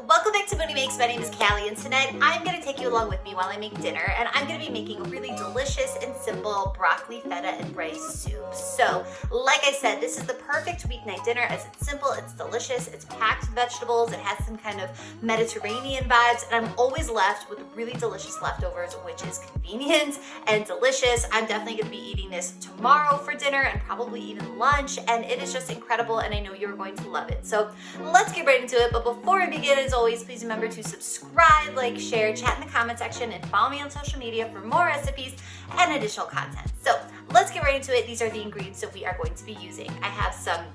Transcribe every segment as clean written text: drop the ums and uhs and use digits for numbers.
Welcome back to Mooney Makes. My name is Callie, and tonight I'm going to take you along with me while I make dinner, and I'm going to be making a really delicious and simple broccoli, feta, and rice soup. So, like I said, this is the perfect weeknight dinner as it's simple, it's delicious, it's packed with vegetables, it has some kind of Mediterranean vibes, and I'm always left with really delicious leftovers, which is convenient and delicious. I'm definitely going to be eating this tomorrow for dinner and probably even lunch, and it is just incredible, and I know you're going to love it. So, let's get right into it, but before we begin, as always, please remember to subscribe, like, share, chat in the comment section, and follow me on social media for more recipes and additional content. So let's get right into it. These are the ingredients that we are going to be using. I have some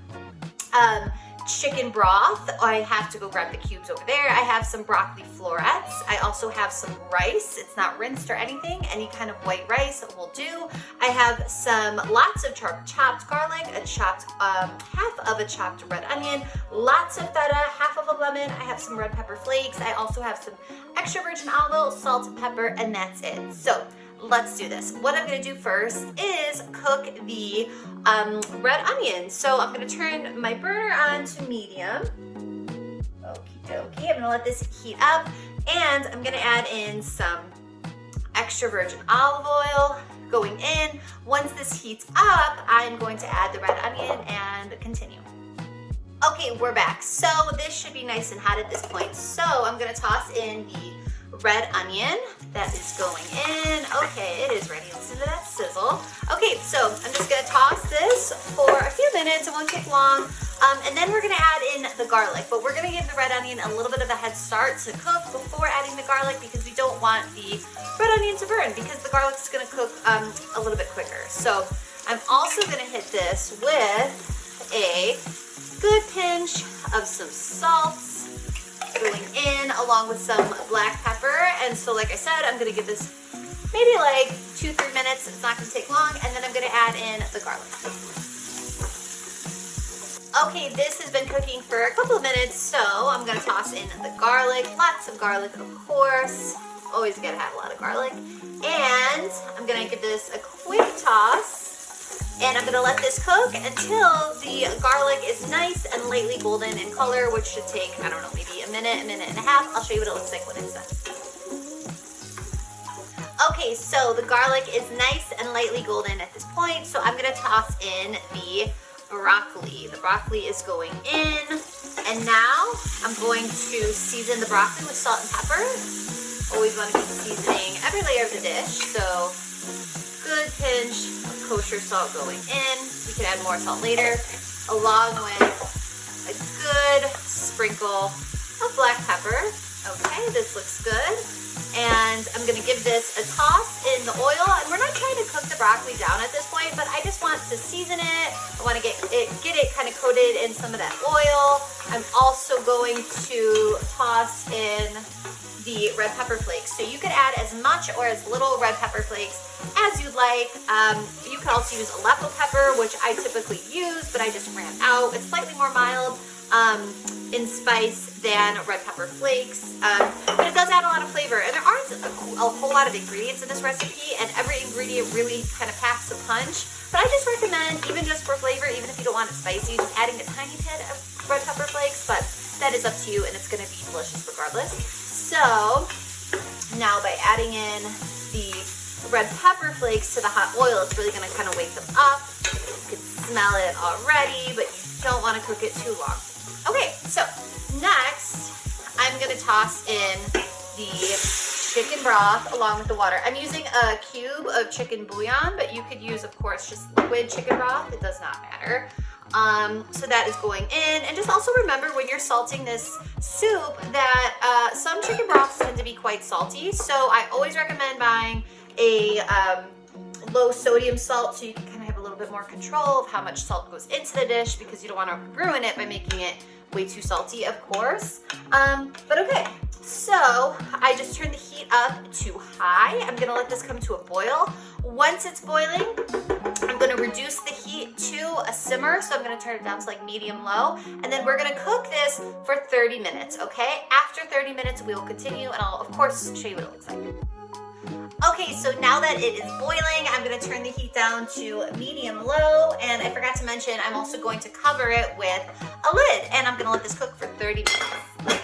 chicken broth. I have to go grab the cubes over there. I have some broccoli florets. I also have some rice. It's not rinsed or anything. Any kind of white rice will do. I have some lots of chopped garlic, half of a chopped red onion, lots of feta, half of a lemon. I have some red pepper flakes. I also have some extra virgin olive oil, salt, and pepper, and that's it. So let's do this. What I'm gonna do first is cook the red onion. So I'm gonna turn my burner on to medium. Okie dokie, I'm gonna let this heat up, and I'm gonna add in some extra virgin olive oil going in. Once this heats up, I'm going to add the red onion and continue. Okay, we're back. So this should be nice and hot at this point. So I'm gonna toss in the red onion that is going in. Okay, it is ready. Listen to that sizzle. Okay, so I'm just gonna toss this for a few minutes. It won't take long. And then we're gonna add in the garlic, but we're gonna give the red onion a little bit of a head start to cook before adding the garlic because we don't want the red onion to burn because the garlic is gonna cook a little bit quicker. So I'm also gonna hit this with a good pinch of some salt going in along with some black pepper. And so like I said, I'm gonna give this maybe like 2-3 minutes. It's not gonna take long. And then I'm gonna add in the garlic. Okay, this has been cooking for a couple of minutes, so I'm gonna toss in the garlic. Lots of garlic, of course. Always gotta have a lot of garlic. And I'm gonna give this a quick toss. And I'm gonna let this cook until the garlic is nice and lightly golden in color, which should take, I don't know, maybe a minute and a half. I'll show you what it looks like when it's done. Okay, so the garlic is nice and lightly golden at this point, so I'm gonna toss in the broccoli. The broccoli is going in, and now I'm going to season the broccoli with salt and pepper. Always wanna be seasoning every layer of the dish, so good pinch of kosher salt going in. We can add more salt later, along with a good sprinkle of black pepper. Okay, this looks good. And I'm gonna give this a toss in the oil. And we're not trying to cook the broccoli down at this point, but I just want to season it. I wanna get it kind of coated in some of that oil. I'm also going to toss in the red pepper flakes. So you could add as much or as little red pepper flakes as you'd like. You could also use Aleppo pepper, which I typically use, but I just ran out. It's slightly more mild in spice than red pepper flakes, but it does add a lot of flavor. And there aren't a whole lot of ingredients in this recipe, and every ingredient really kind of packs a punch. But I just recommend, even just for flavor, even if you don't want it spicy, just adding a tiny bit of red pepper flakes, but that is up to you, and it's gonna be delicious regardless. So now by adding in the red pepper flakes to the hot oil, it's really gonna kind of wake them up. You can smell it already, but you don't wanna cook it too long. Okay, so next I'm gonna toss in the chicken broth along with the water. I'm using a cube of chicken bouillon, but you could use, of course, just liquid chicken broth. It does not matter. So that is going in. And just also remember when you're salting this soup that some chicken broths tend to be quite salty. So I always recommend buying a low sodium salt so you can kind of have a little bit more control of how much salt goes into the dish because you don't want to ruin it by making it way too salty, of course. But okay, so I just turned the heat up to high. I'm gonna let this come to a boil. Once it's boiling, I'm gonna reduce the heat to a simmer. So I'm gonna turn it down to like medium low. And then we're gonna cook this for 30 minutes, okay? After 30 minutes, we will continue and I'll, of course, show you what it looks like. Okay, so now that it is boiling, I'm gonna turn the heat down to medium low, and I forgot to mention, I'm also going to cover it with a lid, and I'm gonna let this cook for 30 minutes.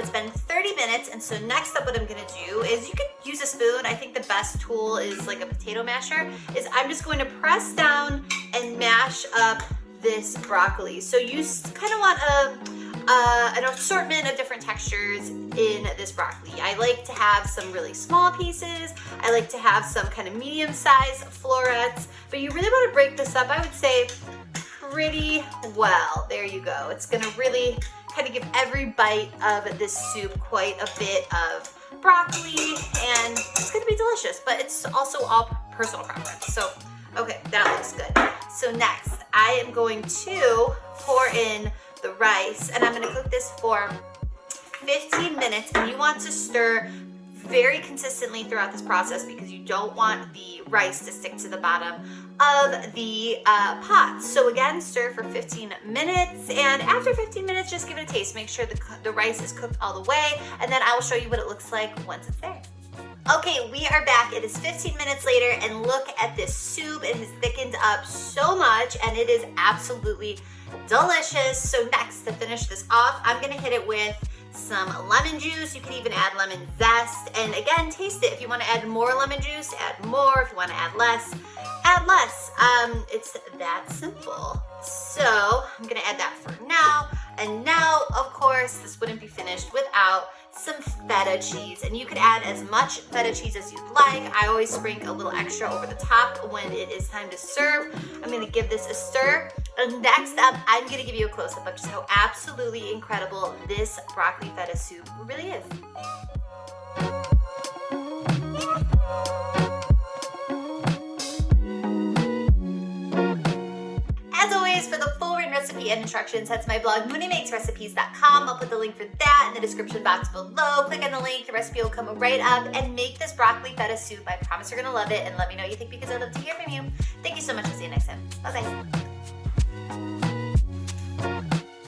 It's been 30 minutes, and so next up what I'm gonna do is, you could use a spoon. I think the best tool is like a potato masher. I'm just going to press down and mash up this broccoli. So you kind of want an assortment of different textures in this broccoli. I like to have some really small pieces. I like to have some kind of medium-sized florets, but you really want to break this up, I would say, pretty well. There you go. It's gonna really kind of give every bite of this soup quite a bit of broccoli, and it's gonna be delicious, but it's also all personal preference. So, okay, that looks good. So next, I am going to pour in the rice, and I'm gonna cook this for 15 minutes, and you want to stir very consistently throughout this process because you don't want the rice to stick to the bottom of the pot. So again, stir for 15 minutes, and after 15 minutes, just give it a taste. Make sure the rice is cooked all the way, and then I will show you what it looks like once it's there. Okay, we are back. It is 15 minutes later, and look at this soup. It has thickened up so much, and it is absolutely delicious. So next, to finish this off, I'm gonna hit it with some lemon juice. You can even add lemon zest, and again, taste it. If you want to add more lemon juice, add more. If you want to add less, add less. It's that simple. So I'm gonna add that for now. And now, of course, this wouldn't be finished without some feta cheese, and you could add as much feta cheese as you'd like. I always sprinkle a little extra over the top when it is time to serve. I'm gonna give this a stir, and next up, I'm gonna give you a close-up of just how absolutely incredible this broccoli feta soup really is. As always, for the full written recipe and instructions, head to my blog, mooneymakesrecipes.com. I'll put the link for that in the description box below. Click on the link, the recipe will come right up, and make this broccoli feta soup. I promise you're gonna love it, and let me know what you think because I'd love to hear from you. Thank you so much. I'll see you next time. Bye-bye.